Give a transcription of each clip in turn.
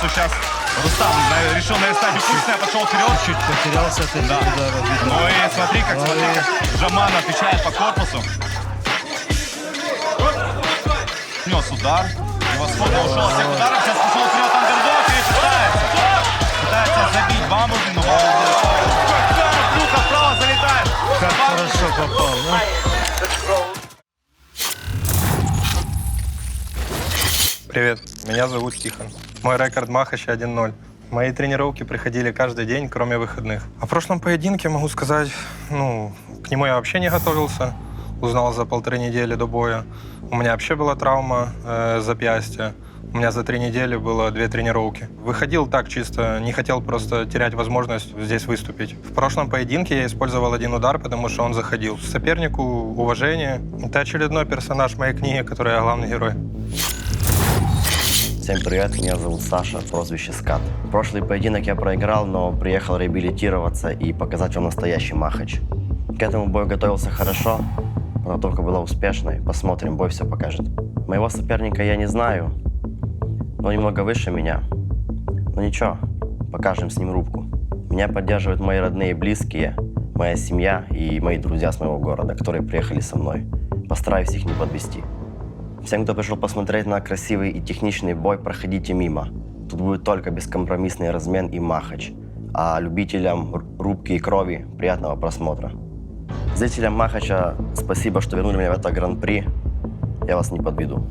Сейчас Рустам решил навестать вкусное, пошел вперед. Чуть потерялся от этих ударов. Ну и смотри, как Жаман отвечает по корпусу. Нес удар. Превосходно ушел от всех ударов. Сейчас пошел вперед андердог и пытается забить Бамблби, но Бамблби вправо залетает. Как хорошо попал, да? Привет, меня зовут Тихон. Мой рекорд Махача 1-0. Мои тренировки приходили каждый день, кроме выходных. О прошлом поединке могу сказать, к нему я вообще не готовился. Узнал за 1,5 недели до боя. У меня вообще была травма запястья. У меня за 3 недели было 2 тренировки. Выходил так чисто, не хотел просто терять возможность здесь выступить. В прошлом поединке я использовал 1 удар, потому что он заходил. Сопернику уважение. Это очередной персонаж моей книги, которой я главный герой. Всем привет, меня зовут Саша, прозвище Скат. Прошлый поединок я проиграл, но приехал реабилитироваться и показать вам настоящий Махач. К этому бою готовился хорошо, подготовка была успешной, посмотрим, бой все покажет. Моего соперника я не знаю, но немного выше меня. Но ничего, покажем с ним рубку. Меня поддерживают мои родные и близкие, моя семья и мои друзья с моего города, которые приехали со мной. Постараюсь их не подвести. Всем, кто пришел посмотреть на красивый и техничный бой, проходите мимо. Тут будет только бескомпромиссный размен и Махач. А любителям рубки и крови приятного просмотра. Зрителям Махача спасибо, что вернули меня в это гран-при. Я вас не подведу.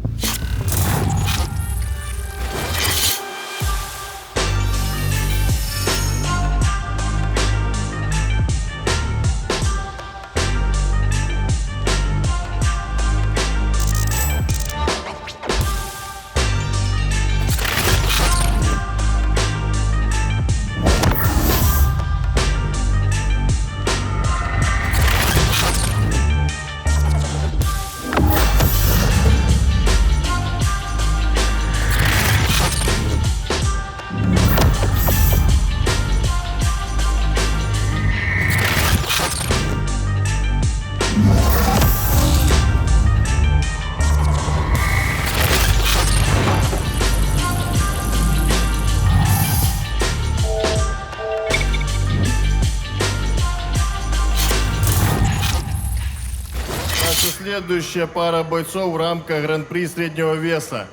Следующая пара бойцов в рамках Гран-при среднего веса.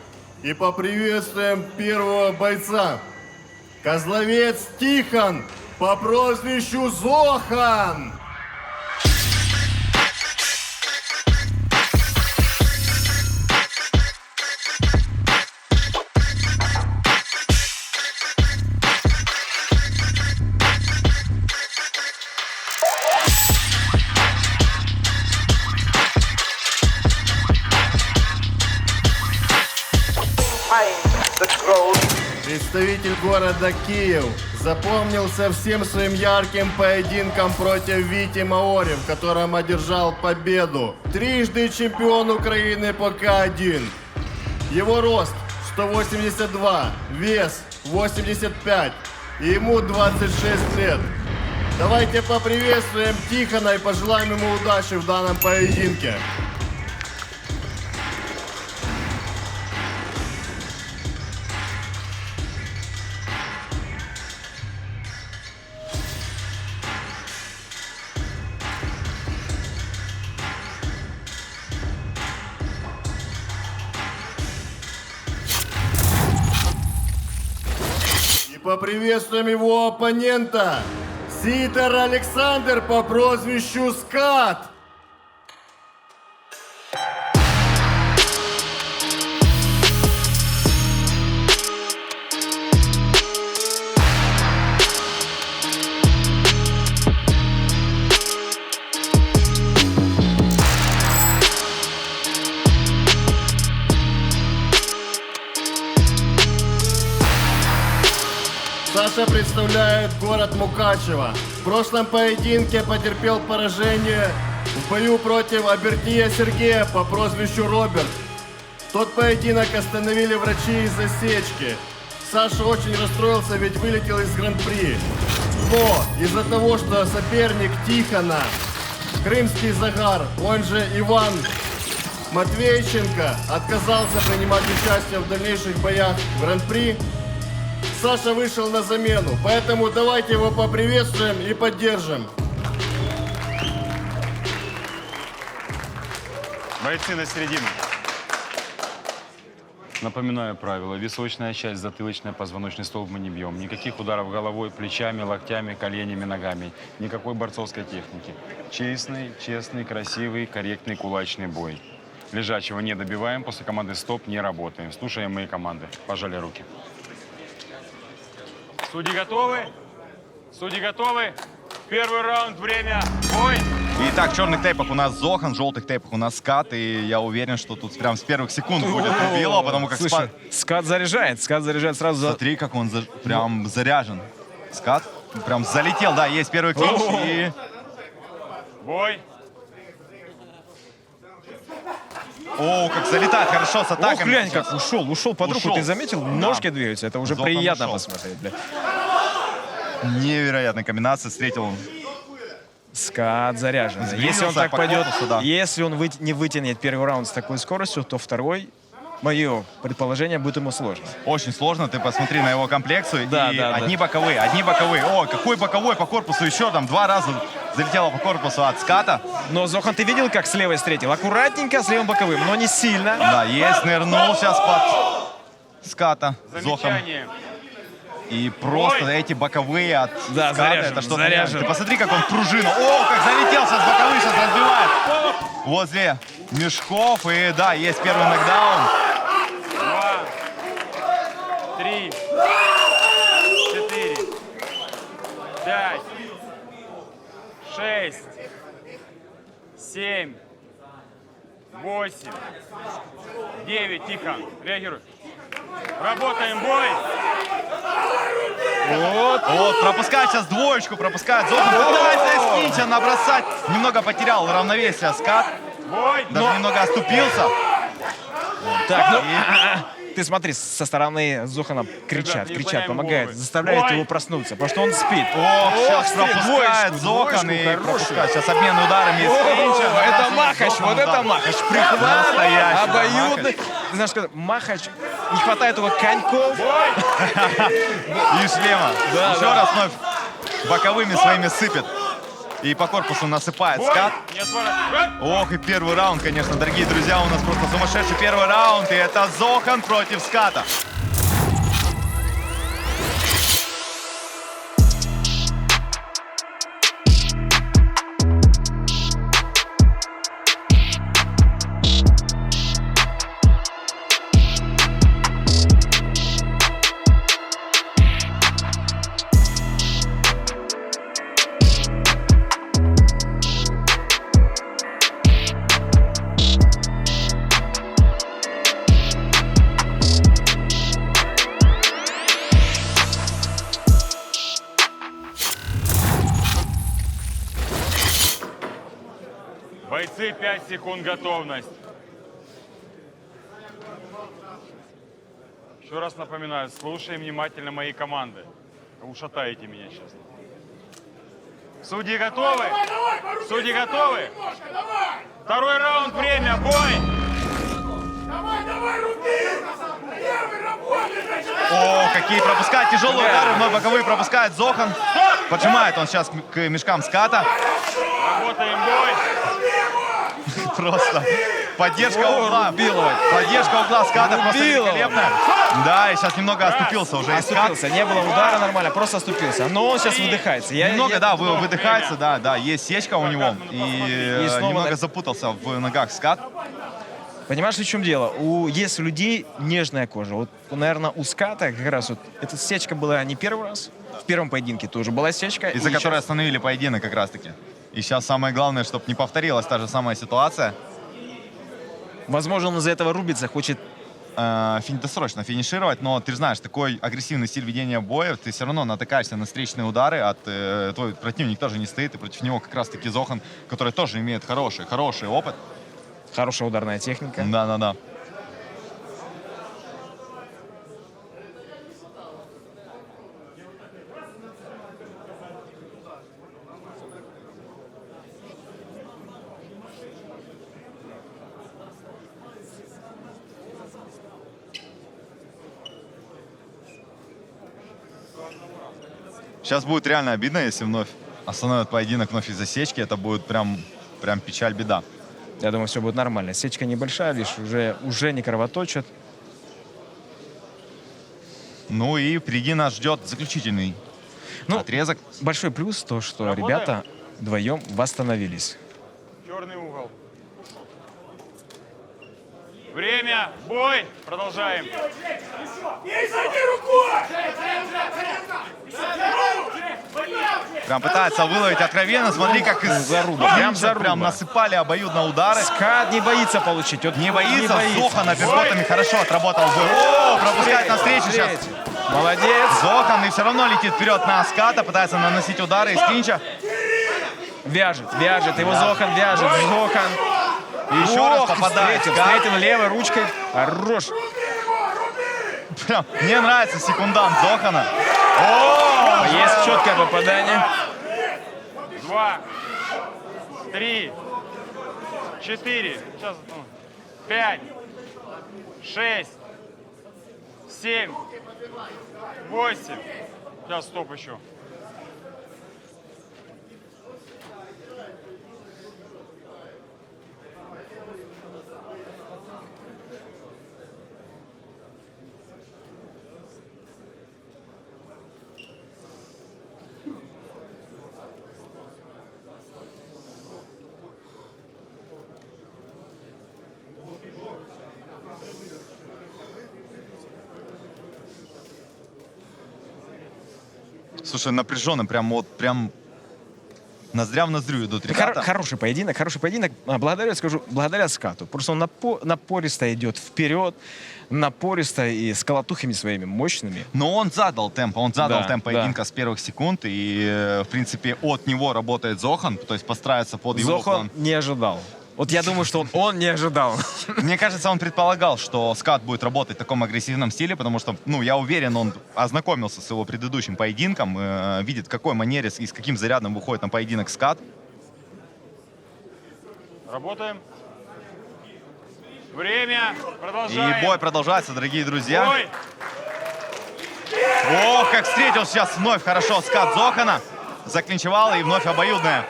И поприветствуем первого бойца. Козловец Тихон по прозвищу Зохан. Представитель города Киев запомнился всем своим ярким поединком против Вити Маори, в котором одержал победу. Трижды чемпион Украины по К1. Его рост 182, вес 85, и ему 26 лет. Давайте поприветствуем Тихона и пожелаем ему удачи в данном поединке. Поприветствуем его оппонента, Сидор Александр по прозвищу Скат. Саша представляет город Мукачево. В прошлом поединке потерпел поражение в бою против Абертия Сергея по прозвищу Роберт. Тот поединок остановили врачи из-за сечки. Саша очень расстроился, ведь вылетел из Гран-при. Но из-за того, что соперник Тихона, крымский Загар, он же Иван Матвейченко, отказался принимать участие в дальнейших боях в Гран-при, Саша вышел на замену. Поэтому давайте его поприветствуем и поддержим. Бойцы на середину. Напоминаю правила. Височная часть, затылочная, позвоночный столб мы не бьем. Никаких ударов головой, плечами, локтями, коленями, ногами. Никакой борцовской техники. Честный, красивый, корректный кулачный бой. Лежачего не добиваем, после команды «Стоп» не работаем. Слушаем мои команды. Пожали руки. Судьи готовы? Судьи готовы? Первый раунд, время, бой! Итак, в черных тейпах у нас Зохан, в желтых тейпах у нас Скат. И я уверен, что тут прям с первых секунд будет убило, потому как Слушай, Скат заряжает сразу за... Смотри, как он прям заряжен. Скат прям залетел, да, есть первый клинч. И... Бой! О, как залетает хорошо с атаками. Ох, глянь, сейчас. как ушел под руку. Ушел. Ты заметил? Ножки двигаются. Это уже Зохан приятно ушел. посмотреть, бля. Невероятная комбинация, встретил он. Скат заряжен. Если он Сблизился так по пойдет, корпусу, да. если он не вытянет первый раунд с такой скоростью, то второй, мое предположение, будет ему сложно. Очень сложно, ты посмотри на его комплекцию. Да, и да, одни боковые. О, какой боковой по корпусу еще там 2 раза залетело по корпусу от Ската. Но Зохан, ты видел, как с левой встретил? Аккуратненько, с левым боковым, но не сильно. Да, есть, нырнул сейчас под Ската. Зохан. Замечание. И просто эти боковые от Да, Ската, заряжен, это что-то заряжен. нереальное. Ты посмотри, как он пружину. О, как залетел сейчас боковые, сейчас разбивает. Возле мешков. И да, есть первый нокдаун. 2, 3, 4, 5, 6, 7, 8, 9. Тихо. Реагируй. Работаем, бой. Вот, пропускает сейчас двоечку, пропускает. Зохан пытается из клинча набросать. Немного потерял равновесие Скат. Бой. Даже немного оступился. Так, ну, ты смотри, со стороны Зохана кричат, не кричат, склоняем помогают, головы. заставляют Бой! его проснуться, потому что он спит. Ох, сейчас Двоечку, пропускает Зохан двоечку и хорошую. пропускает. Сейчас обмен ударами из клинча. О, это Набрасывает Махач, Зохану, вот это да. Махач. Прихват, Настоящий обоюдный. Махач. Ты знаешь, что Махач, не хватает его коньков. И шлема. Да, Еще да. раз вновь боковыми своими сыпет. И по корпусу насыпает Скат. Не отворачивай. Ох, и первый раунд, конечно, дорогие друзья, у нас просто сумасшедший первый раунд. И это Зохан против Ската. Бойцы, 5 секунд готовность. Еще раз напоминаю, слушай внимательно мои команды. Вы ушатаете меня сейчас. Судьи готовы? Судьи готовы? Второй раунд, время, бой! О, какие пропускает тяжелые удары, вновь боковые пропускает Зохан. Поджимает он сейчас к мешкам Ската. Работаем, бой! Просто поддержка О, угла. Рубилова. Поддержка угла Ската просто Рубилова. великолепная. Да, и сейчас немного оступился уже. И Скат Оступился, не было удара нормально, просто оступился. Но он сейчас выдыхается. немного, да, выдыхается, да, есть сечка у него. И И снова немного так. запутался в ногах Скат. Понимаешь, в чем дело? Есть у людей нежная кожа. Вот, наверное, у Ската как раз вот эта сечка была не первый раз. В первом поединке тоже была сечка. Из-за и которой щас- остановили поединок как раз-таки. И сейчас самое главное, чтобы не повторилась та же самая ситуация. Возможно, он из-за этого рубится, хочет... Досрочно финишировать, но ты же знаешь, такой агрессивный стиль ведения боя, ты все равно натыкаешься на встречные удары, твой противник тоже не стоит, и против него как раз-таки Зохан, который тоже имеет хороший опыт. Хорошая ударная техника. Да. Сейчас будет реально обидно, если вновь остановят поединок вновь из-за сечки. Это будет прям печаль, беда. Я думаю, все будет нормально. Сечка небольшая, лишь уже не кровоточит. Ну и впереди нас ждет заключительный отрезок. Большой плюс то, что Работаем? ребята вдвоем восстановились. Черный угол. Время, бой, продолжаем. Прям пытается выловить откровенно. Смотри, как из Заруба, прям заруба. прям насыпали обоюдно удары. Скат не боится получить. Вот Не боится. Зохан апперкотами хорошо отработал. О, пропускает навстречу сейчас. Третий. Молодец. Зохан и все равно летит вперед на Ската. Пытается наносить удары из клинча. Вяжет. Его Зохан вяжет. Зохан. И еще раз попадает. Встретил левой ручкой. Хорош. Прям, мне нравится секундант Зохана. Есть четкое попадание. 2, 3, 4, сейчас, 5, 6, 7, 8. Сейчас, стоп еще. Слушай, напряженно, прям ноздря в ноздрю идут ребята. Хороший поединок. Благодаря Скату. Просто он напористо идет вперед, напористо и с колотухами своими мощными. Но он задал темп Да, поединка с первых секунд, и, в принципе, от него работает Зохан, то есть подстраивается под его Зохан план. не ожидал. Вот я думаю, что он не ожидал. Мне кажется, он предполагал, что Скат будет работать в таком агрессивном стиле, потому что, я уверен, он ознакомился с его предыдущим поединком, видит, в какой манере и с каким зарядом выходит на поединок Скат. Работаем. Время, продолжаем. И бой продолжается, дорогие друзья. Бой. Ох, как встретил сейчас вновь хорошо Скат Зохана. Заклинчевал, и вновь обоюдная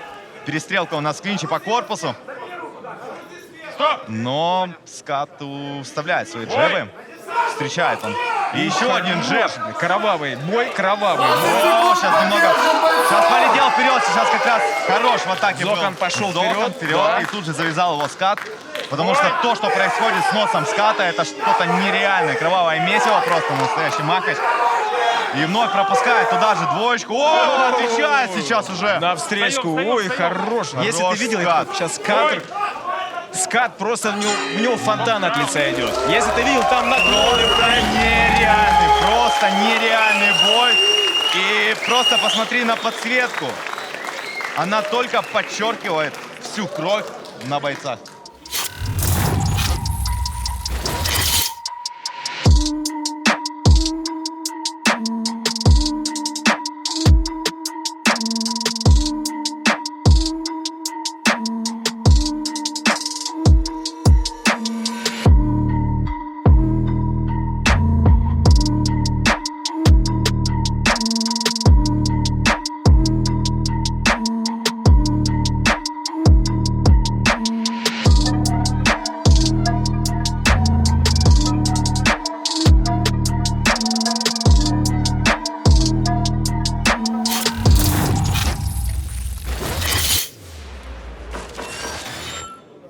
перестрелка у нас в клинче по корпусу. Стоп. Но Скату вставляет свои джебы. Встречает он. И еще один джеб. Кровавый бой. О, сейчас немного... Сейчас полетел вперед. Сейчас как раз хорош в атаке Зохан был. пошел Зохан вперед, да. И тут же завязал его Скат. Потому что то, что происходит с носом Ската, это что-то нереальное. Кровавое месиво просто, настоящий махач. И вновь пропускает туда же двоечку. О, отвечает сейчас уже. На встречку. Ой, хорош. Если ты видел, Скат. сейчас Скат просто у него фонтан от лица идет. Если ты видел, там наклон. Нереальный, просто нереальный бой. И просто посмотри на подсветку. Она только подчеркивает всю кровь на бойцах.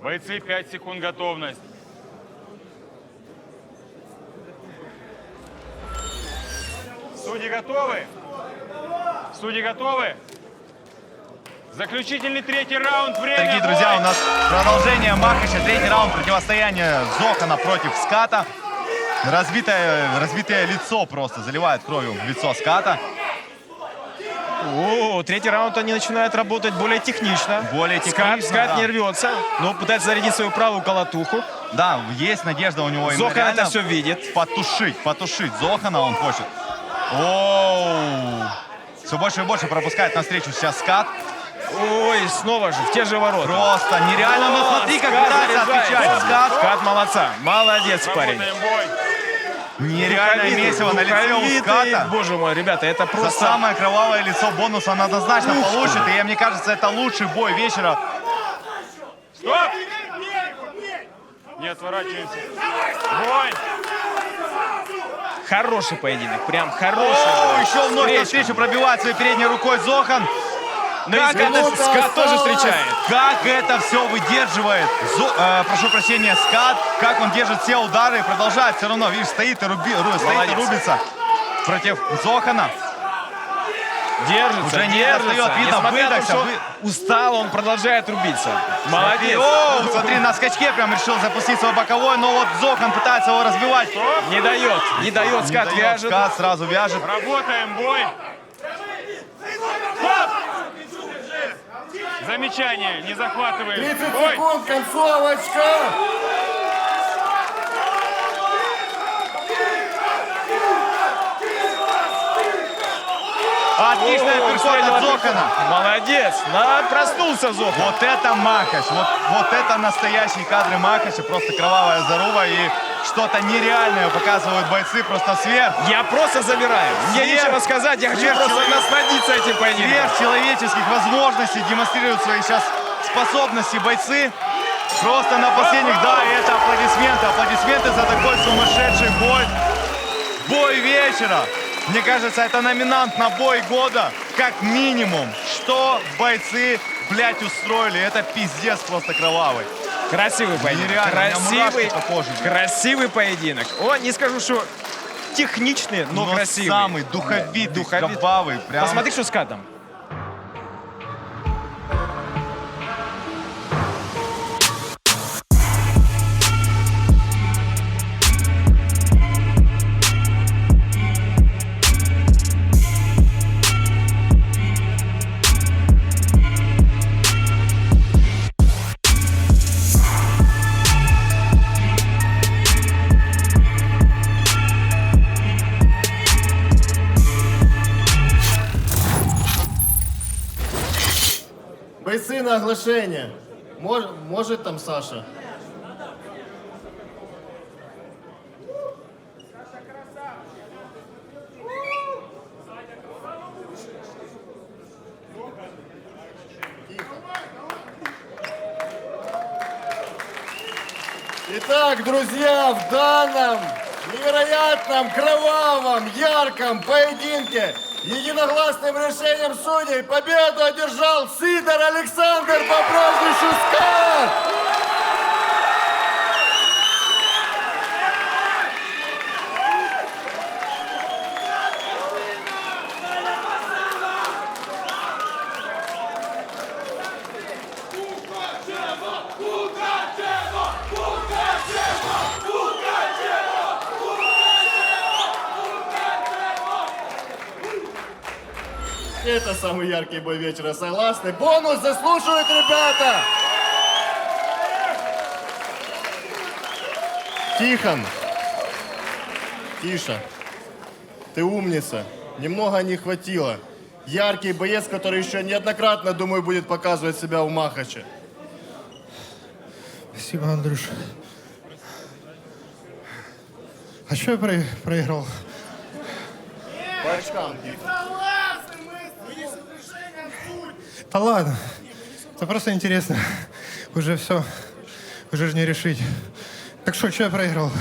Бойцы, 5 секунд готовность. Судьи готовы? Судьи готовы? Заключительный третий раунд. Время. Дорогие друзья, бой! у нас продолжение Махача. Третий раунд противостояния Зохана против Ската. Разбитое лицо просто заливает кровью в лицо Ската. О, третий раунд они начинают работать более технично. Скат да. не рвется, но пытается зарядить свою правую колотуху. Да, есть надежда у него. Зохан реально это все видит. Потушить Зохана он хочет. Оу. Все больше и больше пропускает навстречу сейчас Скат. Ой, снова же, в те же ворота. Просто нереально. Но смотри, как Скат пытается заряжает. отвечать. Скат. Скат молодца. Молодец, парень. Работаем бой. Нереальное месиво на лице у Духовитый, ската. боже мой, ребята, это За просто... самое кровавое лицо бонус он однозначно получит. И мне кажется, это лучший бой вечера. Стоп! Не отворачивайся. Бой! Хороший поединок, прям хороший. О, бой. еще вновь Встреча. навстречу пробивает своей передней рукой Зохан. Ну и Как Скат, это Скат тоже осталось? встречает. Как это все выдерживает, прошу прощения, Скат, как он держит все удары и продолжает все равно, видишь, стоит и Молодец. рубится против Зохана. Держится, Уже не держится. достает, видно, Несмотря на то, выдохся, что устал, он продолжает рубиться. Молодец. О, смотри, на скачке прям решил запустить свой боковой, но вот Зохан пытается его разбивать. Не дает, не дает, Не Скат дает, вяжет. Скат сразу вяжет. Работаем, бой! Стоп! Замечание, не захватываем. 30 Бой! секунд, концовочка. Отличная О, переход от Зохана. Молодец, проснулся Зохан. Вот это Махач, вот это настоящие кадры Махача, просто кровавая заруба и что-то нереальное показывают бойцы, просто Я просто замираю. Мне Сверх- нечего сказать, я хочу просто сверхчеловек- насладиться этим поединком. сверхчеловеческих возможностей, демонстрируют свои сейчас способности бойцы. Просто на последних, да, и это аплодисменты за такой сумасшедший бой. Бой вечера. Мне кажется, это номинант на бой года, как минимум. Что бойцы, блядь, устроили? Это пиздец просто кровавый. Красивый поединок. Нереально, у меня Красивый, мурашки по коже. красивый поединок. О, не скажу, что техничный, но красивый. самый духовитый, Духовитый. кровавый. Прям. Посмотри, что с Катом. Бойцы на оглашение. Может там Саша? Итак, друзья, в данном невероятном, кровавом, ярком поединке единогласным решением судей победу одержал Сидор Александр по прозвищу Скат! Это самый яркий бой вечера, согласны? Бонус заслуживают ребята! Тихон, тише. Ты умница. Немного не хватило. Яркий боец, который еще неоднократно, думаю, будет показывать себя в Махаче. Спасибо, Андрюш. А что я проиграл? По очкам. Да ладно. Это просто интересно. Уже все. Уже же не решить. Так что я проиграл?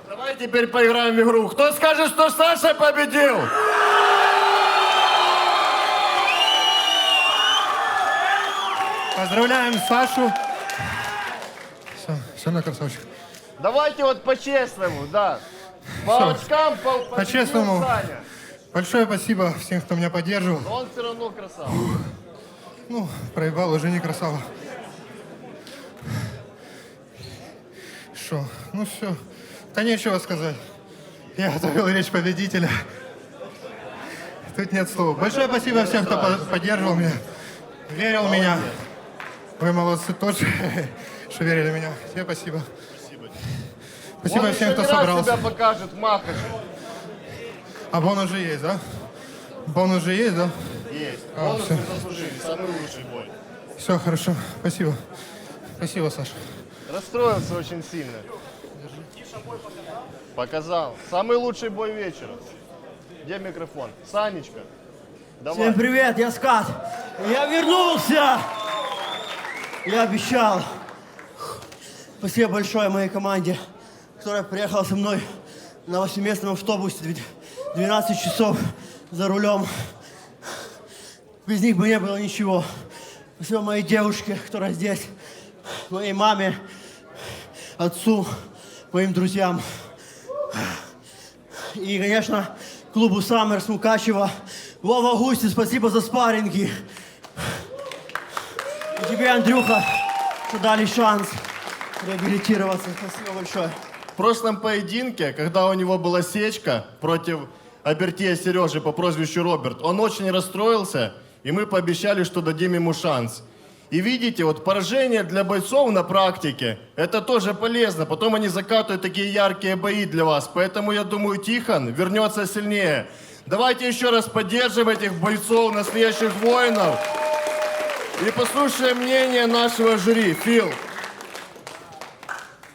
Давай теперь поиграем в игру. Кто скажет, что Саша победил? Поздравляем Сашу. Все на красавчик. Давайте вот по-честному, да. По очкам победил По-честному. Саня. Большое спасибо всем, кто меня поддерживал. Но он все равно красава. Ну, проебал, уже не красава. Шо? Ну все. Да нечего сказать. Я готовил речь победителя. Тут нет слов. Большое спасибо всем, кто поддерживал меня, верил в меня. Вы молодцы тоже, что верили в меня. Всем спасибо. Спасибо Он всем, еще кто не раз собрался. себя покажет в Махаче. А бонус же есть, да? Бонус же есть, да? Есть. А, Бонус всё. вы заслужили. Самый лучший бой. Все, хорошо. Спасибо. Спасибо, Саша. Расстроился очень сильно. Показал. Самый лучший бой вечера. Где микрофон? Санечка. Давай. Всем привет, я Скат. Я вернулся! Я обещал. Спасибо большое моей команде, которая приехала со мной на 8-местном автобусе 12 часов за рулем. Без них бы не было ничего. Спасибо моей девушке, которая здесь, моей маме, отцу, моим друзьям. И, конечно, клубу «Саммерс» Мукачево. Вова Густи, спасибо за спарринги. И тебе, Андрюха, что дали шанс реабилитироваться. Спасибо большое. В прошлом поединке, когда у него была сечка против Абертия Сережи по прозвищу Роберт, он очень расстроился, и мы пообещали, что дадим ему шанс. И видите, вот поражение для бойцов на практике, это тоже полезно. Потом они закатывают такие яркие бои для вас. Поэтому, я думаю, Тихон вернется сильнее. Давайте еще раз поддержим этих бойцов, настоящих воинов. И послушаем мнение нашего жюри. Фил.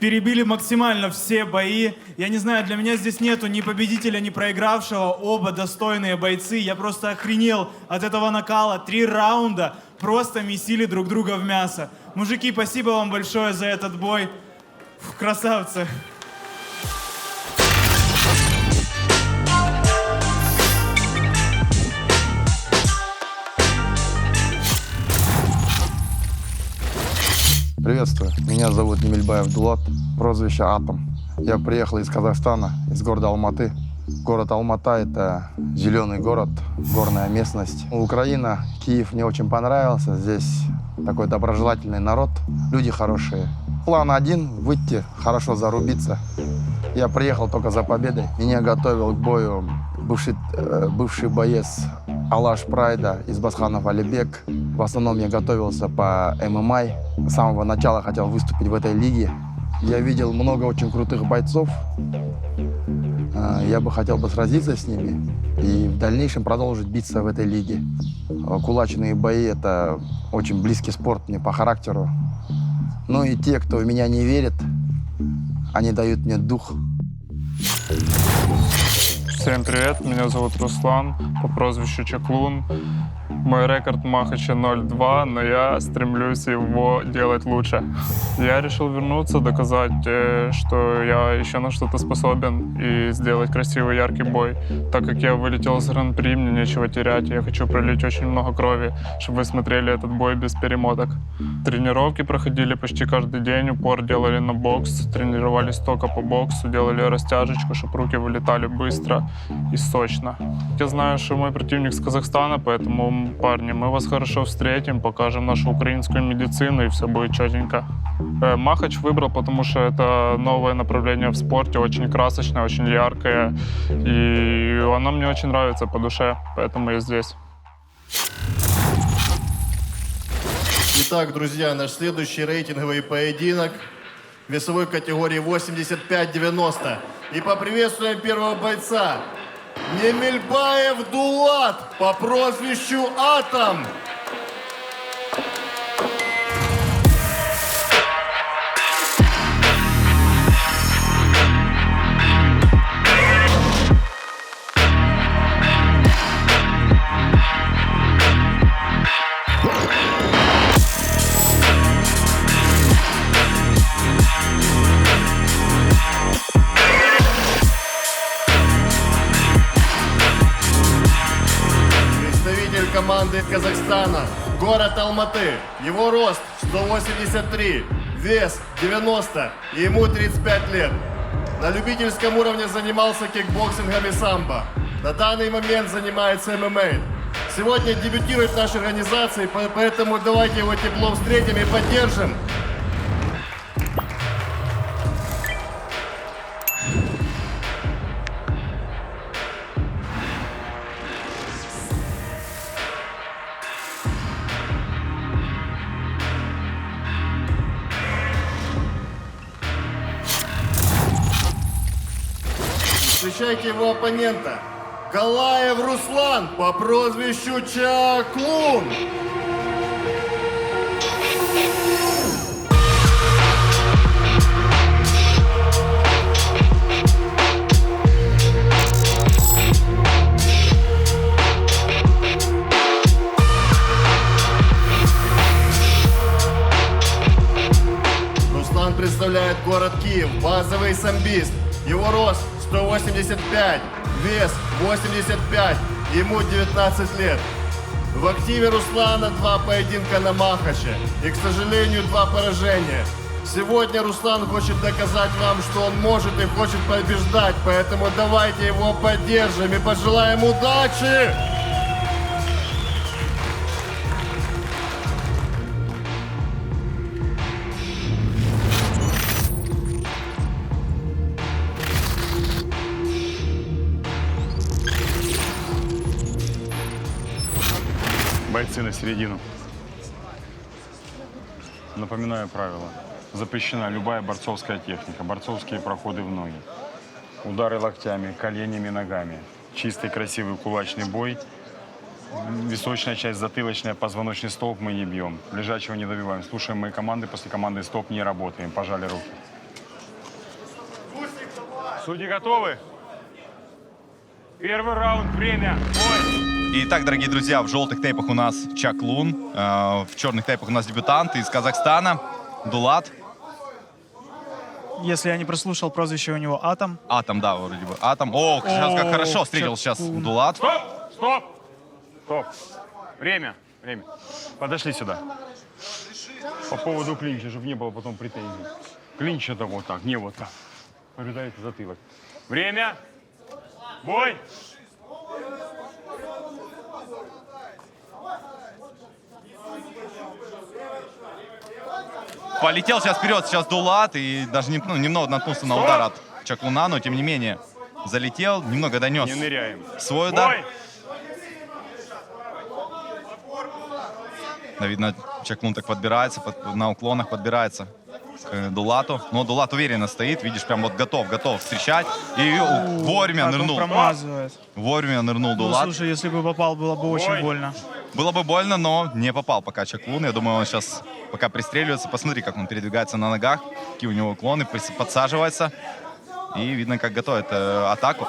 Перебили максимально все бои. Я не знаю, для меня здесь нету ни победителя, ни проигравшего. Оба достойные бойцы. Я просто охренел от этого накала. 3 раунда просто месили друг друга в мясо. Мужики, спасибо вам большое за этот бой. Фу, красавцы. Приветствую, меня зовут Немельбаев Дулат, прозвище Атом. Я приехал из Казахстана, из города Алматы. Город Алмата – это зеленый город, горная местность. Украина, Киев мне очень понравился. Здесь такой доброжелательный народ, люди хорошие. План один – выйти, хорошо зарубиться. Я приехал только за победой. Меня готовил к бою бывший боец Алаш Прайда из Басханов Алибек. В основном я готовился по ММА. С самого начала хотел выступить в этой лиге. Я видел много очень крутых бойцов. Я бы хотел сразиться с ними и в дальнейшем продолжить биться в этой лиге. Кулачные бои – это очень близкий спорт мне по характеру. Ну и те, кто в меня не верит, они дают мне дух. Всем привет, меня зовут Руслан, по прозвищу Чаклун. Мой рекорд Махача 0-2, но я стремлюсь его делать лучше. Я решил вернуться, доказать, что я еще на что-то способен и сделать красивый, яркий бой. Так как я вылетел с Гран-при, мне нечего терять, я хочу пролить очень много крови, чтобы вы смотрели этот бой без перемоток. Тренировки проходили почти каждый день, упор делали на бокс, тренировались только по боксу, делали растяжечку, чтобы руки вылетали быстро и сочно. Я знаю, что мой противник с Казахстана, поэтому, парни, мы вас хорошо встретим, покажем нашу украинскую медицину, и все будет четенько. Махач выбрал, потому что это новое направление в спорте, очень красочное, очень яркое, и оно мне очень нравится по душе, поэтому я здесь. Итак, друзья, наш следующий рейтинговый поединок в весовой категории 85-90. И поприветствуем первого бойца. Немельбаев Дулат по прозвищу Атом. Команды из Казахстана, город Алматы. Его рост 183, вес 90, и ему 35 лет. На любительском уровне занимался кикбоксингом и самбо. На данный момент занимается ММА. Сегодня дебютирует в нашей организации, поэтому давайте его тепло встретим и поддержим. Встречайте его оппонента. Калаев Руслан по прозвищу Чаклун. Руслан представляет город Киев, базовый самбист. Его рост 185, вес 85, ему 19 лет. В активе Руслана 2 поединка на Махаче и, к сожалению, 2 поражения. Сегодня Руслан хочет доказать вам, что он может и хочет побеждать, поэтому давайте его поддержим и пожелаем удачи! Бойцы на середину. Напоминаю правила. Запрещена любая борцовская техника, борцовские проходы в ноги. Удары локтями, коленями, ногами. Чистый, красивый кулачный бой. Височная часть, затылочная, позвоночный столб мы не бьем. Лежачего не добиваем. Слушаем мои команды, после команды стоп не работаем. Пожали руки. Судьи готовы? Первый раунд, время, бой! Итак, дорогие друзья, в желтых тейпах у нас Чаклун, в черных тейпах у нас дебютант из Казахстана Дулат. Если я не прослушал, прозвище у него Атом. Атом, да, вроде бы. Атом. О, сейчас как хорошо встретил сейчас Дулат. Стоп! Стоп! Стоп! Время! Время. Подошли сюда. По поводу клинча, чтобы не было потом претензий. Клинч это вот так, не вот так. Повидаете затылок. Время! Бой! Полетел сейчас вперед, сейчас Дулат, и даже немного наткнулся на удар от Чаклуна, но тем не менее залетел, немного донес Не ныряем. свой удар. Бой! Да, видно, Чаклун так подбирается, на уклонах подбирается к Дулату. Но Дулат уверенно стоит, видишь, прям вот готов встречать. И вовремя Как он нырнул. промазывает. Вовремя нырнул Ну, Дулат. слушай, если бы попал, было бы очень больно. Было бы больно, но не попал пока Чаклун. Я думаю, он сейчас пока пристреливается. Посмотри, как он передвигается на ногах, какие у него уклоны, подсаживается. И видно, как готовит атаку.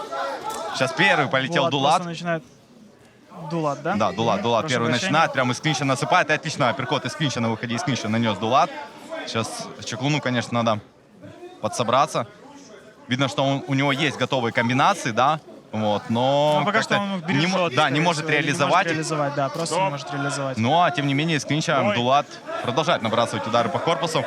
Сейчас первый полетел Дулат. просто начинает... Дулат, да? Да, Дулат Прошу первый прощения. начинает, прямо из клинча насыпает. И отлично, апперкот из клинча на выходе из клинча нанес Дулат. Сейчас Чаклуну, конечно, надо подсобраться. Видно, что у него есть готовые комбинации, да, вот, но пока что как-то он их бережет, не может реализовать. Да, просто не может реализовать. Ну, а тем не менее, из клинча Дулат продолжает набрасывать удары по корпусу.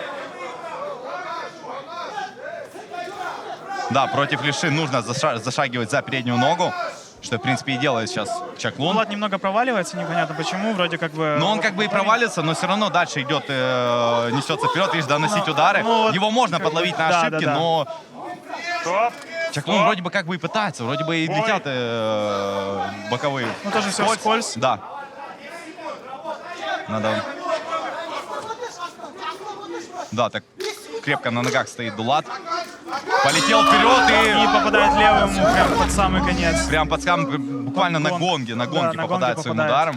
Да, против левши нужно зашагивать за переднюю ногу, что, в принципе, и делает сейчас Чаклун. Дулат немного проваливается, непонятно почему, вроде как бы... Но он как бы и провалится, но все равно дальше идет, несется вперед, видишь, доносить удары. вот, Его можно подловить на да, ошибки, да. но Стоп! Чаклун вроде бы как бы и пытается, вроде бы и летят боковые. Ну, тоже все вскользь. Да. Надо... Да, так крепко на ногах стоит Дулат. Полетел вперед И и... попадает левым ему прям под самый конец. Прям под самым, буквально на гонге на гонге попадает своим попадает. ударом.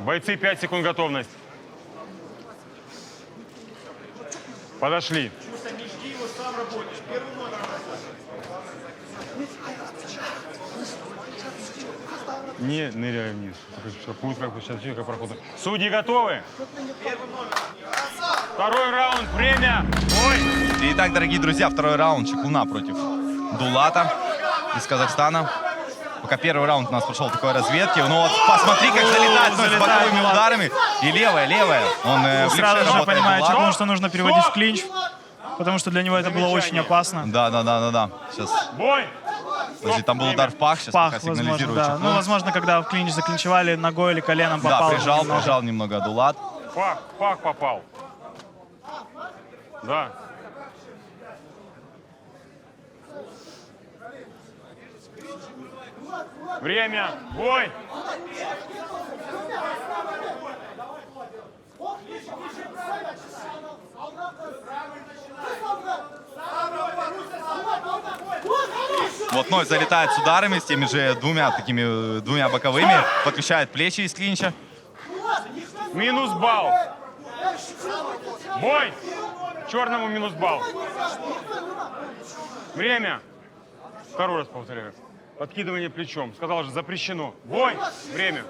Бойцы, 5 секунд готовность. Подошли. Не ныряй вниз. Путь как бы сейчас человека проходит. Судьи готовы? Второй раунд, время. Ой. Итак, дорогие друзья, второй раунд Чаклуна против Дулата из Казахстана. пока первый раунд у нас прошел такой разведки. Ну вот посмотри, как залетает с боковыми ударами. И левая. Он в левше Сразу же работает понимает Дулат. Чаклун, что нужно переводить в клинч, потому что для него это было очень опасно. Да. Сейчас. Бой! Подожди, там был удар в пах, сейчас Пах, пока возможно, сигнализирует да. Чаклун. Ну, возможно, когда в клинч заклинчевали, ногой или коленом Да, попал. прижал немного Дулат. Пах попал. Да. Время. Бой. Вот Ной залетает с ударами, с теми же двумя боковыми. Подключает плечи из клинча. Минус балл. Бой. Черному минус балл. Время. Второй раз повторяю. Подкидывание плечом. Сказал же, запрещено. Бой. Время.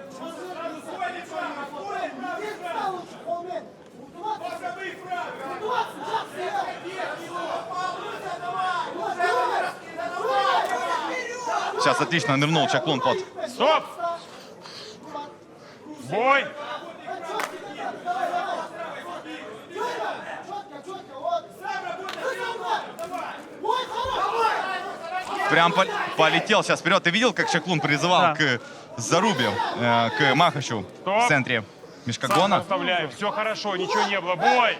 Сейчас отлично нырнул Чаклун под. Стоп. Бой. Прям полетел сейчас вперед. Ты видел, как Чаклун призывал к зарубе, к Махачу в центре мешкогона? Оставляю. Все хорошо, ничего не было. Бой.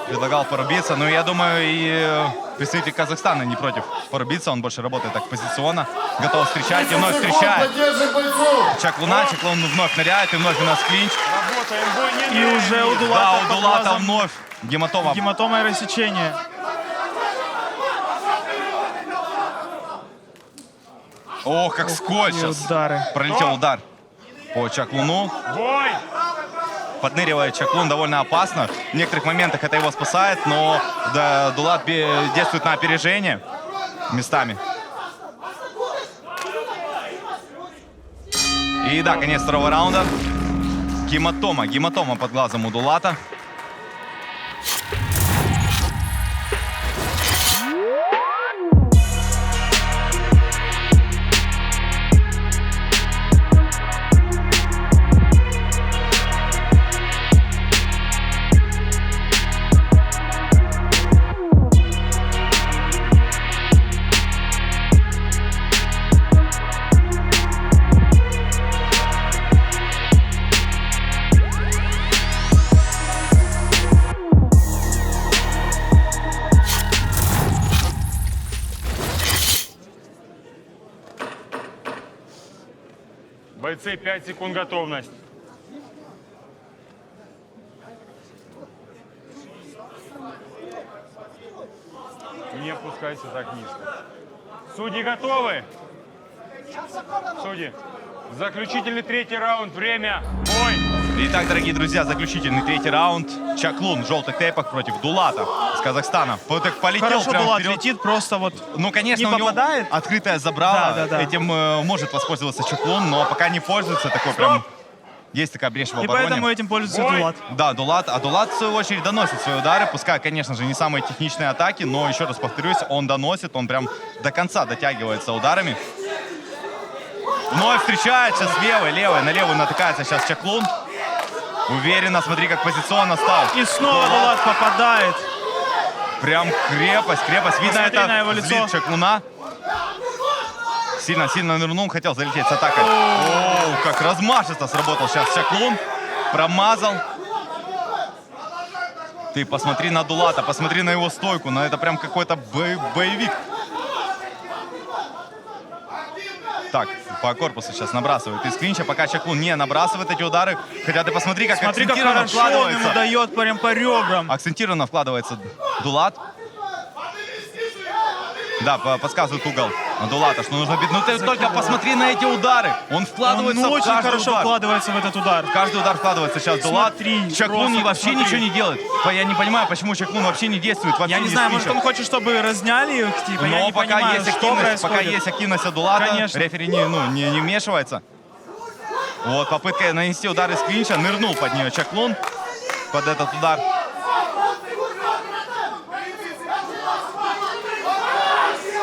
Предлагал порубиться. Но я думаю, и представитель Казахстана не против порубиться. Он больше работает так позиционно. Готов встречать и вновь встречает Чаклуна. Чаклун вновь ныряет и вновь у нас клинч. Работаем. Бой не И уже у Дулата, Да, у Дулата вновь гематома. Гематома и рассечение. Ох, как скотч сейчас. Удары. Пролетел удар по Чаклуну. Бой. Подныривает Чаклун довольно опасно. В некоторых моментах это его спасает, но да, Дулат действует на опережение местами. И да, конец второго раунда. Гематома под глазом у Дулата. Бойцы, 5 секунд готовность. Не опускайся так низко. Судьи готовы? Судьи. Заключительный третий раунд. Время. Бой. Итак, дорогие друзья, заключительный третий раунд. Чаклун в желтых тейпах против Дулата из Казахстана. Вот так полетел Хорошо прямо Дулат вперед. летит, просто вот Ну, конечно, не у него попадает. открытое забрало. Да. Этим может воспользоваться Чаклун, но пока не пользуется. Такой прям... Есть такая брешь в И обороне. поэтому этим пользуется Бой. Дулат. Да, Дулат. А Дулат, в свою очередь, доносит свои удары. Пускай, конечно же, не самые техничные атаки, но, еще раз повторюсь, он доносит. Он прям до конца дотягивается ударами. Вновь встречает сейчас левой. На левую натыкается сейчас Чаклун. Уверенно, смотри, как позиционно стал. И снова Дулат попадает. Прям крепость. Видно, Посмотри на его это лицо. злит Чаклуна. Сильно нырнул, хотел залететь с атакой. О, как размашисто сработал сейчас Чаклун. Промазал. Ты посмотри на Дулата, посмотри на его стойку. Ну, это прям какой-то боевик. Так, по корпусу сейчас набрасывает из клинча, пока Чаклун не набрасывает эти удары. Хотя ты посмотри, как Смотри, как акцентированно хорошо он ему вкладывается. дает прям по ребрам. Акцентированно вкладывается Дулат. Да, подсказывает угол Дулата, что нужно бить. Ну ты только посмотри на эти удары. Он вкладывается Он в очень каждый хорошо удар. вкладывается в этот удар. В каждый удар вкладывается сейчас Дулат. Смотри, Чаклун просто вообще посмотри. ничего не делает. Я не понимаю, почему Чаклун вообще не действует. Вообще Я не знаю, с может клинча. он хочет, чтобы разняли их, типа, я Но не пока понимаю, есть что активность, происходит. пока есть активность от Дулата, Конечно. рефери не вмешивается. Вот попытка нанести удар из клинча, нырнул под нее Чаклун, под этот удар.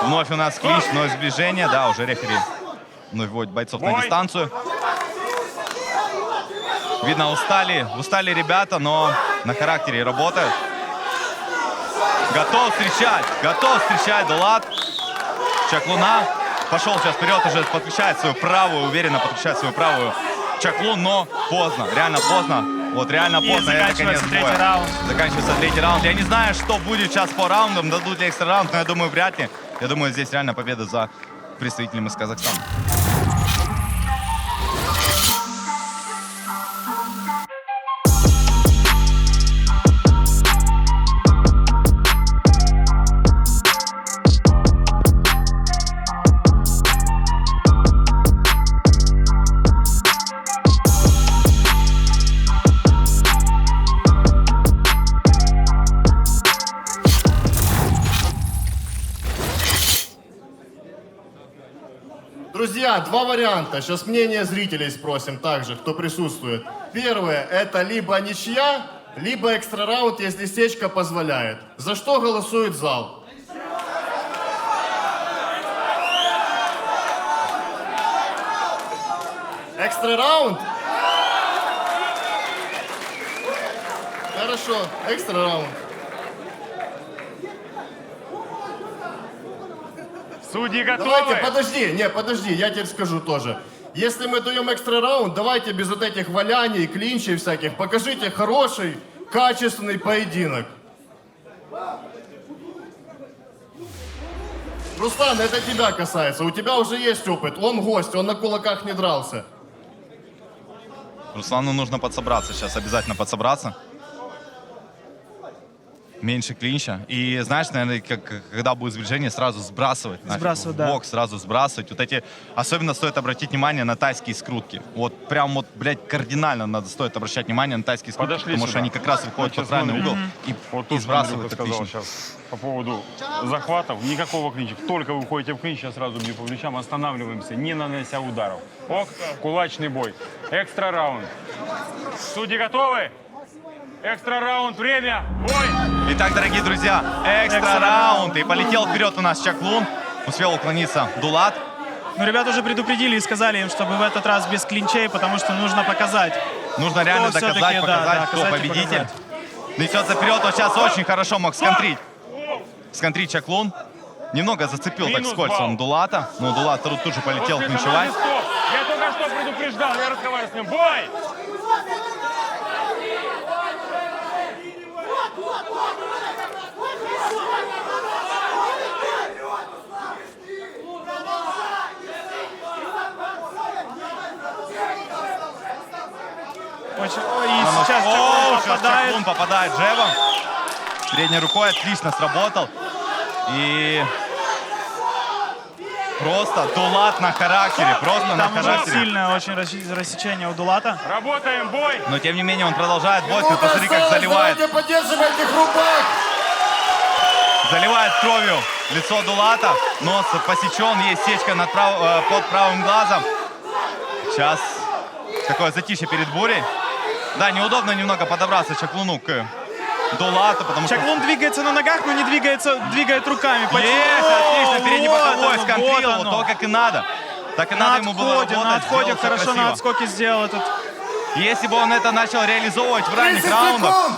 Вновь у нас клинч, вновь сближение, да, уже рефери выводит бойцов на дистанцию. Видно, устали ребята, но на характере работают. Готов встречать Дулат. Чаклуна пошел сейчас вперед, уже подключает свою правую, уверенно подключает свою правую Чаклун, но поздно, реально поздно. Вот реально поздно, это конец боя. Заканчивается третий раунд. Я не знаю, что будет сейчас по раундам, дадут ли экстра раунд, но я думаю, вряд ли. Я думаю, здесь реально победа за представителем из Казахстана. Друзья, два варианта. Сейчас мнение зрителей спросим также, кто присутствует. Первое, это либо ничья, либо экстра раунд, если сечка позволяет. За что голосует зал? Экстра раунд? Хорошо, экстра раунд. Судьи готовы? Давайте, подожди, я теперь скажу тоже. Если мы даем экстра раунд, давайте без вот этих валяний, клинчей всяких. Покажите хороший, качественный поединок. Руслан, это тебя касается. У тебя уже есть опыт. Он гость, он на кулаках не дрался. Руслану нужно подсобраться сейчас, обязательно подсобраться. Меньше клинча. И знаешь, наверное, когда будет сближение, сразу сбрасывать. Сбрасывать, в бок, сразу сбрасывать. Вот эти, особенно стоит обратить внимание на тайские скрутки. Вот прям вот, блядь, кардинально стоит обращать внимание на тайские скрутки, Подошли потому сюда. что они как раз выходят в правильный угол Вот и тут сбрасывают сказал отлично. сейчас по поводу захватов. Никакого клинча. Только вы уходите в клинч, я сразу бью по плечам, останавливаемся, не нанося ударов. Ок, кулачный бой. Экстра раунд. Судьи готовы? Экстра раунд, время, бой! Итак, дорогие друзья, экстра раунд. И полетел вперед у нас Чаклун. Успел уклониться Дулат. Ну, ребята уже предупредили и сказали им, чтобы в этот раз без клинчей, потому что нужно показать. Нужно реально Кто доказать, все-таки, показать, да, кто доказать и победитель. показать. Несется вперед, вот сейчас очень хорошо мог сконтрить Чаклун. Немного зацепил так Минус скользко он балл. Дулата, но Дулат тут же полетел После клинчевать. команды стоп. Я только что предупреждал, я разговариваю с ним. Бой! И сейчас Чаклун попадает джебом. Средней рукой отлично сработал. И просто Дулат на характере, просто на Там уже характере. сильное очень рассечение у Дулата. Работаем, бой! Но тем не менее он продолжает бой. Ты посмотри, как заливает. Давайте поддержим этих рубак. Заливает кровью лицо Дулата. Нос посечен, есть сечка под правым глазом. Сейчас такое затишье перед бурей. Да, неудобно немного подобраться Чаклуну к Дулату, потому что... Чаклун двигается на ногах, но не двигает руками. Есть, отлично, передний боковой сконтрил, вот оно. то, как и надо. Так и На надо ему было отходе, работать, на отходе сделал всё хорошо красиво. на отскоке сделал этот. Если бы он это начал реализовывать в ранних 30 раундах, секунд.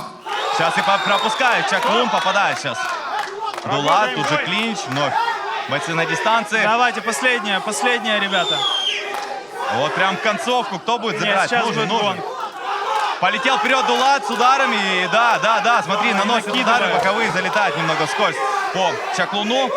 сейчас и пропускает, Чаклун попадает сейчас. Дулат, тут же бой. клинч, вновь бойцы на дистанции. Давайте, последняя, ребята. Вот прям концовку, кто будет Нет, забирать? сейчас Нужен, будет нужен. гонг. Полетел вперед Дулат с ударами. И да, смотри, наносит удары накидывает. боковые, залетает немного вскользь по Чаклуну.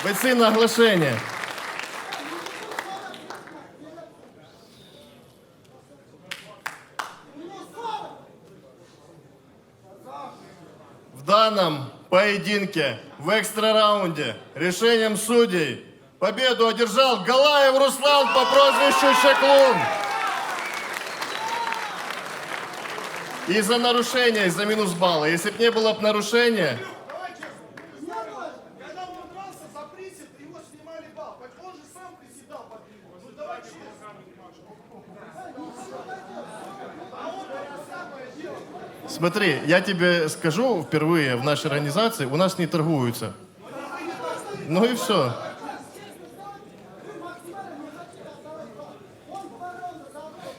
Бойцы на оглашение. В данном поединке в экстра-раунде решением судей победу одержал Галаев Руслан по прозвищу Шаклун. Из-за нарушения, из-за минус балла. Если бы не было бы нарушения... Смотри, я тебе скажу впервые в нашей организации, у нас не торгуются. Ну и все.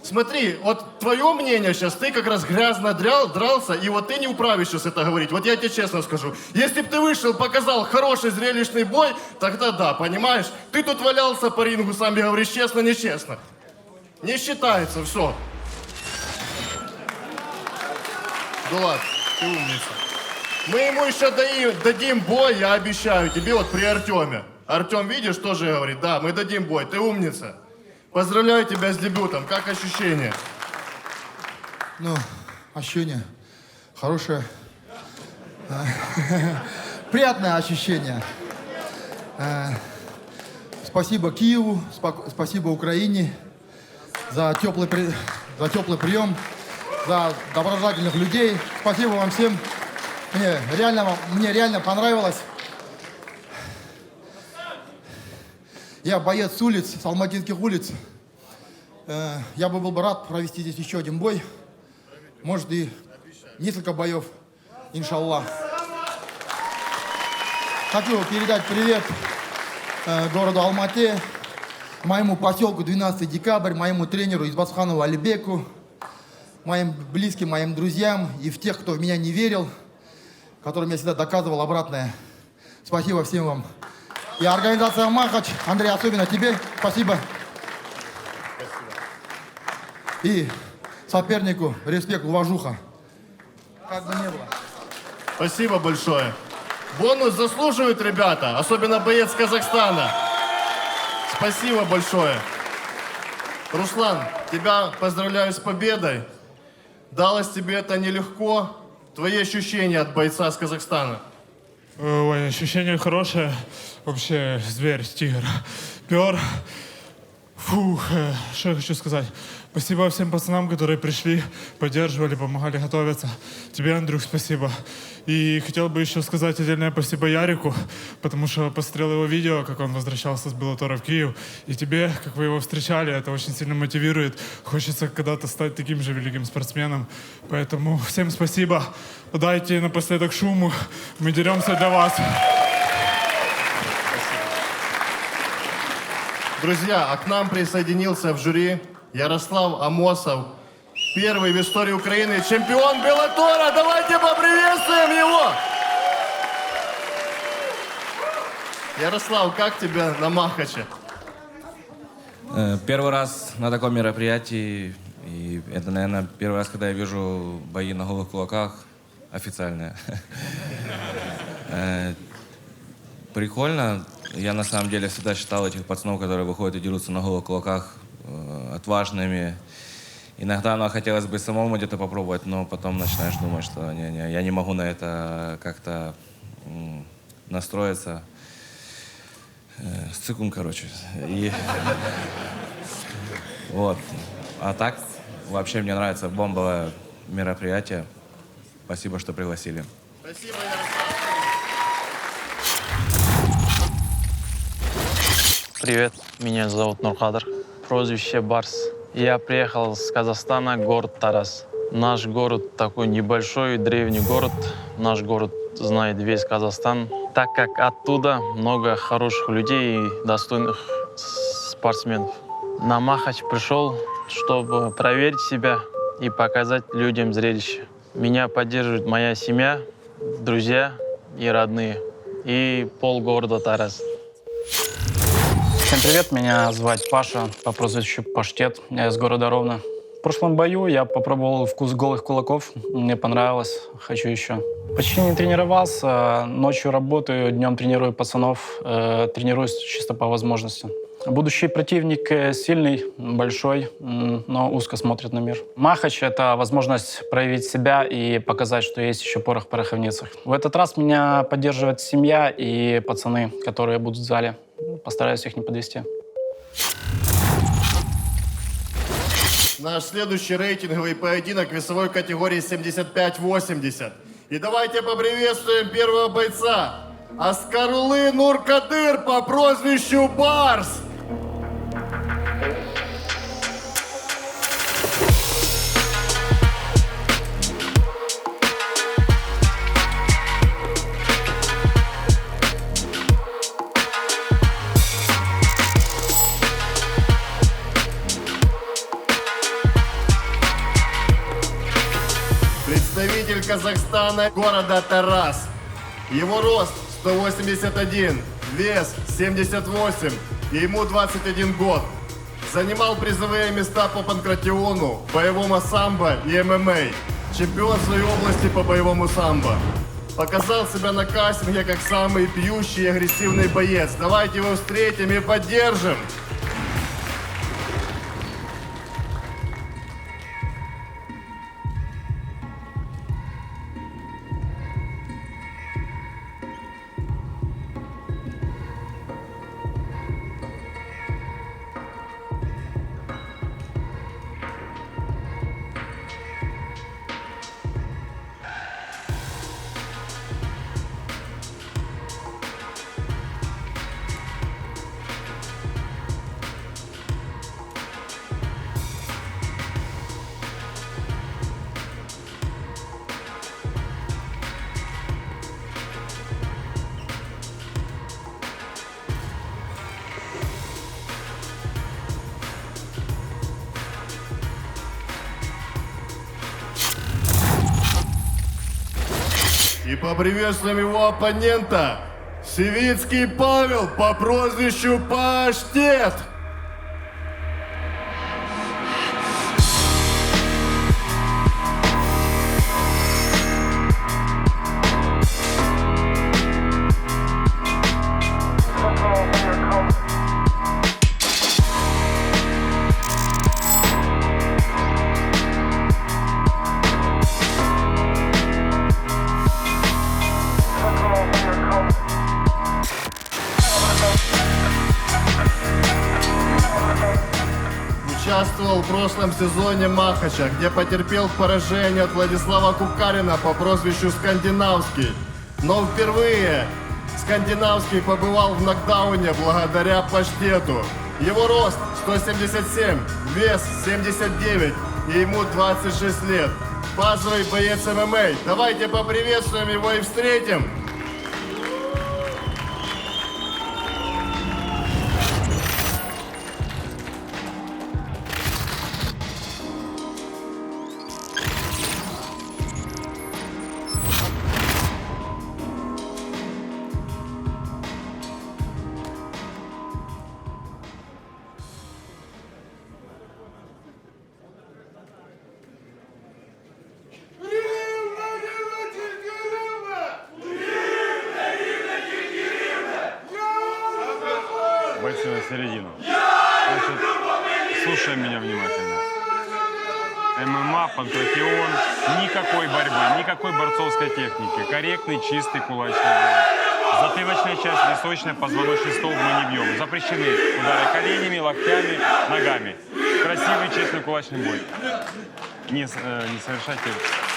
Смотри, вот твое мнение сейчас, ты как раз грязно дрался, и вот ты не вправе сейчас это говорить. Вот я тебе честно скажу. Если бы ты вышел, показал хороший зрелищный бой, тогда да, понимаешь? Ты тут валялся по рингу, сам говоришь, честно, нечестно. Не считается, все. Дулат, ты умница. Мы ему еще дадим бой, я обещаю тебе, вот при Артеме. Артем, видишь, тоже говорит, да, мы дадим бой, ты умница. Поздравляю тебя с дебютом, как ощущения? Ну, ощущение хорошее. Приятное ощущение. Спасибо Киеву, спасибо Украине за теплый прием, за доброжелательных людей. Спасибо вам всем. Мне реально понравилось. Я боец с улиц, с алматинских улиц. Я был бы рад провести здесь еще один бой. Может, и несколько боев, иншаллах. Хочу передать привет городу Алмате, моему поселку 12 декабрь, моему тренеру Избасханову Алибеку, моим близким, моим друзьям и в тех, кто в меня не верил, которым я всегда доказывал обратное. Спасибо всем вам. И организация «Махач», Андрей, особенно тебе, спасибо. И сопернику респект, уважуха. Как бы ни было. Спасибо большое. Бонус заслуживают ребята, особенно боец Казахстана. Спасибо большое. Руслан, тебя поздравляю с победой. Далось тебе это нелегко. Твои ощущения от бойца с Казахстана? Ой, ощущение хорошее. Вообще, зверь, тигр. Пер. Фух, что я хочу сказать. Спасибо всем пацанам, которые пришли, поддерживали, помогали готовиться. Тебе, Андрюх, спасибо. И хотел бы еще сказать отдельное спасибо Ярику, потому что посмотрел его видео, как он возвращался с Беллатора в Киев. И тебе, как вы его встречали, это очень сильно мотивирует. Хочется когда-то стать таким же великим спортсменом. Поэтому всем спасибо. Дайте напоследок шуму. Мы деремся для вас. Друзья, а к нам присоединился в жюри Ярослав Амосов, первый в истории Украины чемпион Беллатора. Давайте поприветствуем его! Ярослав, как тебе на Махаче? Первый раз на таком мероприятии, и это, наверное, первый раз, когда я вижу бои на голых кулаках официальные. Прикольно. Я на самом деле всегда считал этих пацанов, которые выходят и дерутся на голых кулаках, отважными. Иногда хотелось бы самому где-то попробовать, но потом начинаешь думать, что не, я не могу на это как-то настроиться. Цикун, короче. И вот. А так, вообще мне нравится бомбовое мероприятие. Спасибо, что пригласили. Спасибо, Ярослав. Привет, меня зовут Нуркадр, прозвище Барс. Я приехал с Казахстана, город Тарас. Наш город такой небольшой, древний город. Наш город знает весь Казахстан. Так как оттуда много хороших людей и достойных спортсменов. На Махач пришел, чтобы проверить себя и показать людям зрелище. Меня поддерживает моя семья, друзья и родные. И полгорода Тарас. Всем привет, меня зовут Паша, по прозвищу Паштет, я из города Ровно. прошлом бою я попробовал вкус голых кулаков. Мне понравилось. Хочу еще. Почти не тренировался. Ночью работаю, днем тренирую пацанов. Тренируюсь чисто по возможности. Будущий противник сильный, большой, но узко смотрит на мир. Махач — это возможность проявить себя и показать, что есть еще порох в пороховницах. В этот раз меня поддерживает семья и пацаны, которые будут в зале. Постараюсь их не подвести. Наш следующий рейтинговый поединок весовой категории 75-80. И давайте поприветствуем первого бойца. Аскарулы Нуркадыр по прозвищу Барс. Представитель Казахстана, города Тарас. Его рост 181, вес 78, и ему 21 год. Занимал призовые места по панкратиону, боевому самбо и ММА. Чемпион своей области по боевому самбо. Показал себя на кастинге как самый пьющий и агрессивный боец. Давайте его встретим и поддержим. И поприветствуем его оппонента, Сивицкий Павел по прозвищу Паштет. Участвовал в прошлом сезоне Махача, где потерпел поражение от Владислава Кукарина по прозвищу Скандинавский. Но впервые Скандинавский побывал в нокдауне благодаря Паштету. Его рост 177, вес 79, и ему 26 лет. Базовый боец ММА. Давайте поприветствуем его и встретим. Бойцы на середину. Значит, слушай меня внимательно. ММА, панкратион, никакой борьбы, никакой борцовской техники. Корректный, чистый кулачный бой. Затылочная часть, височная, позвоночный столб мы не бьем. Запрещены удары коленями, локтями, ногами. Красивый, честный кулачный бой. Не совершайте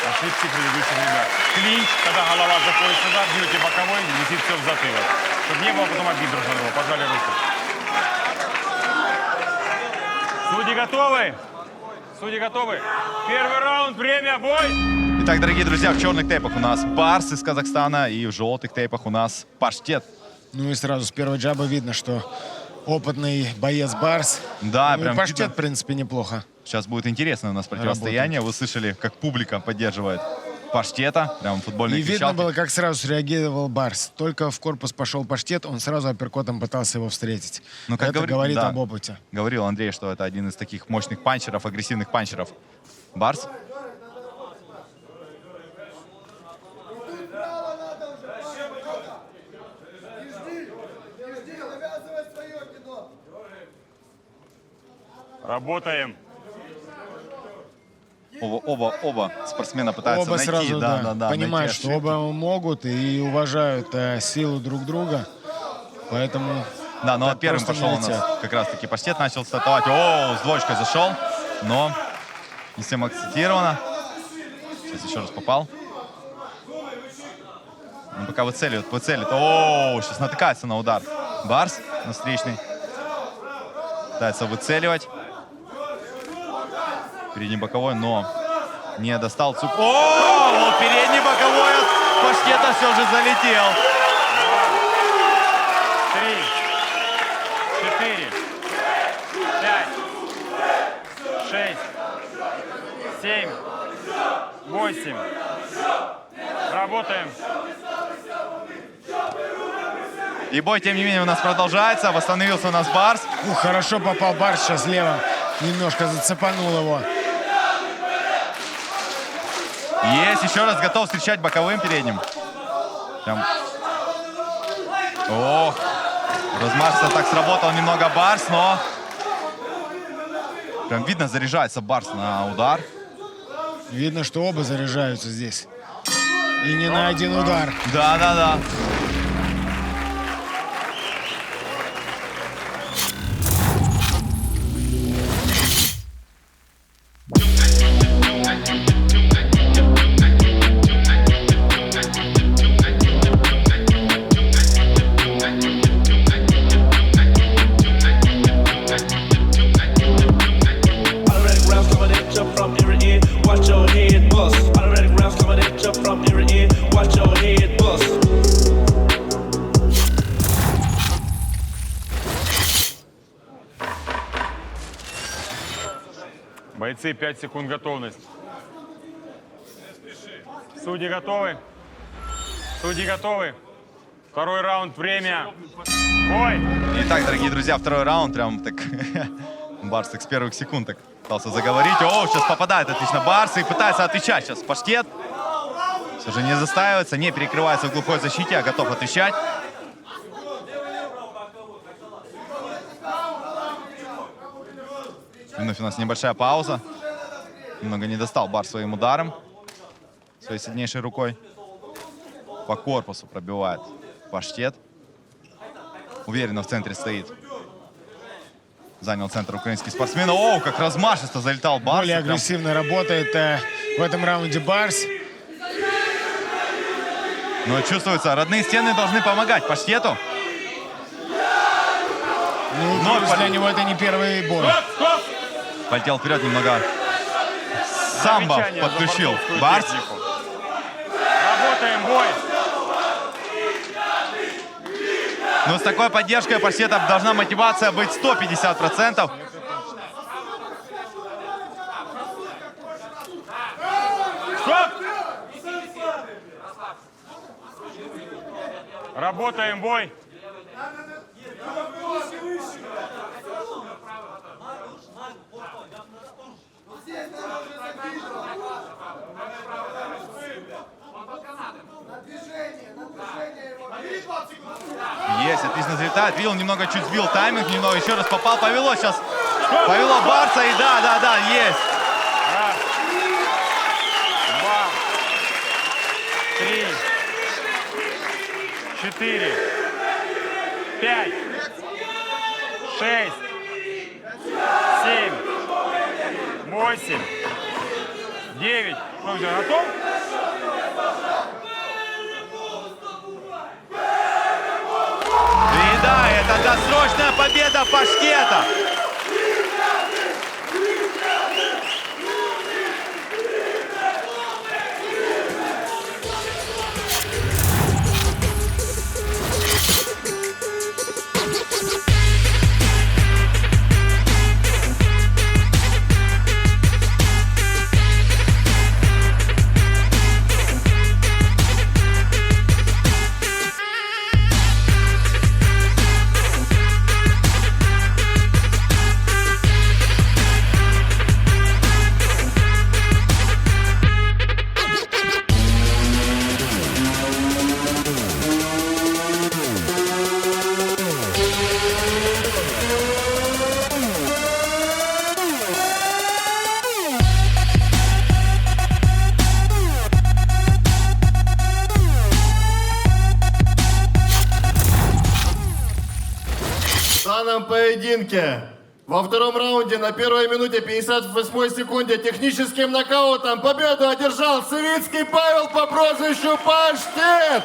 ошибки предыдущих ребят. Клинч, когда голова заходит сюда, бьете боковой, висит все в затылок. Чтобы не было потом обид друг на друга. Пожали руку. Судьи готовы? Судьи готовы? Первый раунд, время, бой! Итак, дорогие друзья, в черных тейпах у нас Барс из Казахстана, и в желтых тейпах у нас Паштет. Ну и сразу с первого джаба видно, что опытный боец Барс. Да, ну, прям Паштет, видно. в принципе, неплохо. Сейчас будет интересно у нас противостояние. Вы слышали, как публика поддерживает Паштета, прям футбольные И видно кричалки. было, как сразу среагировал Барс. Только в корпус пошел Паштет, он сразу апперкотом пытался его встретить. Ну, как это говори- говорит да. об опыте. Говорил Андрей, что это один из таких мощных панчеров, агрессивных панчеров. Барс. Работаем. Оба спортсмена пытаются Оба найти. сразу понимают, найти что ошибки. оба могут и уважают силу друг друга. Поэтому Да, но так первым просто пошел не у нас летят. как раз-таки Паштет, начал стартовать. О, с двоечкой зашел, но не всем акцентировано. Сейчас еще раз попал. Ну, пока выцеливает. О, сейчас натыкается на удар. Барс на встречный. Пытается выцеливать. Передний боковой, но не достал. О, вот передний боковой от Паштета все же залетел. 3, 4, 5, 6, 7, 8. Работаем. И бой, тем не менее, у нас продолжается. Восстановился у нас Барс. Хорошо попал Барс сейчас левым. Немножко зацепанул его. Есть, еще раз готов встречать боковым передним. Прям... Ох, размашисто так сработал немного Барс, но... Прям видно, заряжается Барс на удар. Видно, что оба заряжаются здесь. И не на один удар. Да. Бойцы, 5 секунд готовность. Судьи готовы? Судьи готовы? Второй раунд, время. Бой! Итак, дорогие друзья, второй раунд. Прям так Барс так с первых секунд так пытался заговорить. О, сейчас попадает отлично Барс и пытается отвечать сейчас. Паштет все же не застаивается, не перекрывается в глухой защите, а готов отвечать. Вновь у нас небольшая пауза. Немного не достал Барс своим ударом. Своей сильнейшей рукой. По корпусу пробивает Паштет. Уверенно в центре стоит. Занял центр украинский спортсмен. О, как размашисто залетал Барс. Более агрессивно работает в этом раунде Барс. Но чувствуется, родные стены должны помогать Паштету. Ну, для него это не первый бой. Полетел вперед немного. Самбо Замечание за подключил борцовскую Барс. технику. Работаем, бой! Но с такой поддержкой у Паштета должна мотивация быть 150%. Стоп! Работаем, бой! Есть, отлично залетает. Видел, немного чуть сбил тайминг, немного еще раз попал. Повело сейчас. Повело Барса и да, есть. 2, 3, 4, 5, 6, 7, 8, 9. Ну, уже готов? И да, это досрочная победа Паштета. поединке. Во втором раунде на первой минуте 58 секунде техническим нокаутом победу одержал Савицкий Павел по прозвищу Паштет.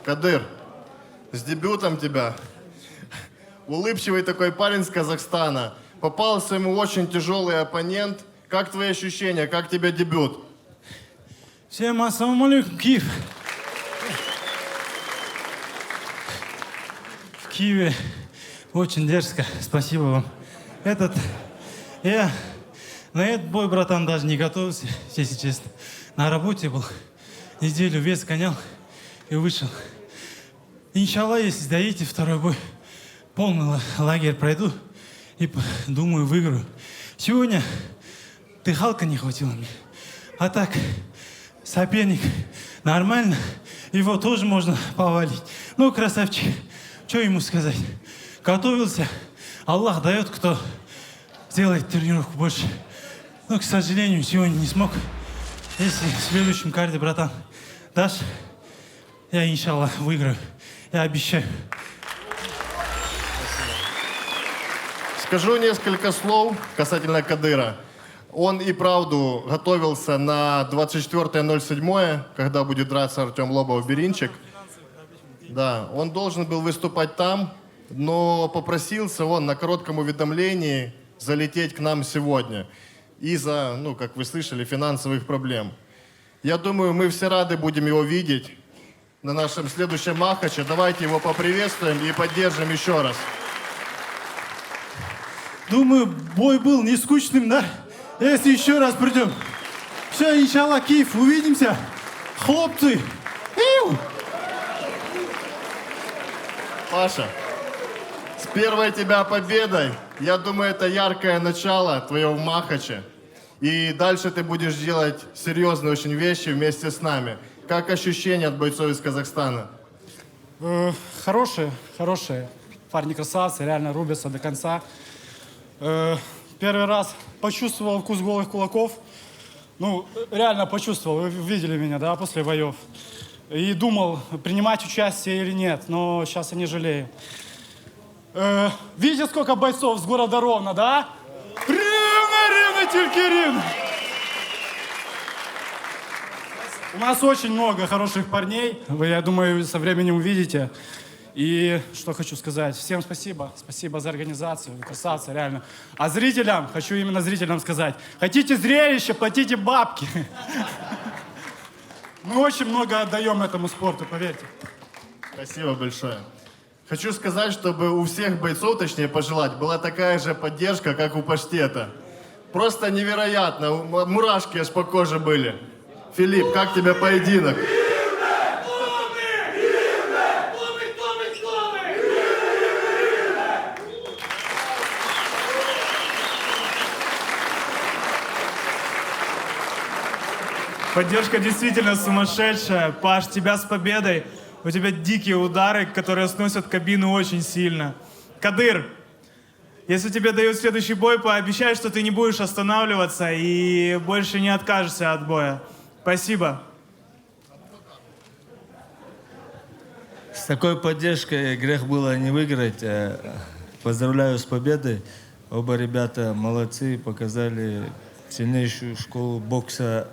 Кадыр, с дебютом тебя. Улыбчивый такой парень с Казахстана. Попался ему очень тяжелый оппонент. Как твои ощущения? Как тебе дебют? Всем ассаламу алейкум, Киев. В Киеве очень дерзко. Спасибо вам. Я на этот бой, братан, даже не готовился, если честно. На работе был. Неделю вес гонял и вышел. Иншаллах, если сдадите второй бой, полный лагерь пройду и, думаю, выиграю. Сегодня дыхалка не хватило мне. А так, соперник нормально, его тоже можно повалить. Ну, красавчик, что ему сказать? Готовился, Аллах дает, кто сделает тренировку больше. Но, к сожалению, сегодня не смог. Если в следующем карте, братан, дашь, я, иншаллах, выиграю. Я обещаю. Скажу несколько слов касательно Кадыра. Он и правду готовился на 24.07, когда будет драться Артем Лобов-Беринчик. Да, он должен был выступать там, но попросился он на коротком уведомлении залететь к нам сегодня. Из-за, как вы слышали, финансовых проблем. Я думаю, мы все рады будем его видеть на нашем следующем махаче. Давайте его поприветствуем и поддержим еще раз. Думаю, бой был не скучным, да? Если еще раз придем. Все, иншаллах, Киев, увидимся. Хлопцы. Иу! Паша, с первой тебя победой. Я думаю, это яркое начало твоего махача. И дальше ты будешь делать серьезные очень вещи вместе с нами. Как ощущения от бойцов из Казахстана? Хорошие. Парни красавцы, реально рубятся до конца. Первый раз почувствовал вкус голых кулаков. Реально почувствовал. Вы видели меня, да, после боев. И думал, принимать участие или нет, но сейчас я не жалею. Видите, сколько бойцов с города Ровно, да? Рівно, тільки рівно. У нас очень много хороших парней. Вы, я думаю, со временем увидите. И что хочу сказать. Всем спасибо. Спасибо за организацию. Вы красавцы, реально. А зрителям, хочу именно зрителям сказать. Хотите зрелище, платите бабки. Мы очень много отдаем этому спорту, поверьте. Спасибо большое. Хочу сказать, чтобы у всех бойцов, точнее пожелать, была такая же поддержка, как у Паштета. Просто невероятно. Мурашки аж по коже были. Филипп, как тебе поединок? Поддержка действительно сумасшедшая. Паш, тебя с победой. У тебя дикие удары, которые сносят кабину очень сильно. Кадыр, если тебе дают следующий бой, пообещай, что ты не будешь останавливаться и больше не откажешься от боя. Спасибо. С такой поддержкой грех было не выиграть. Поздравляю с победой. Оба ребята молодцы, показали сильнейшую школу бокса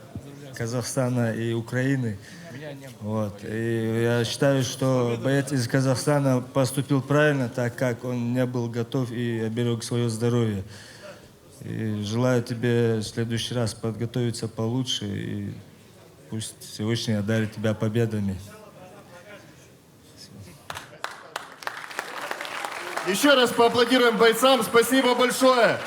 Казахстана и Украины. Вот. И я считаю, что боец из Казахстана поступил правильно, так как он не был готов и оберег свое здоровье. И желаю тебе в следующий раз подготовиться получше, и пусть Всевышний одарит тебя победами. Еще раз поаплодируем бойцам. Спасибо большое.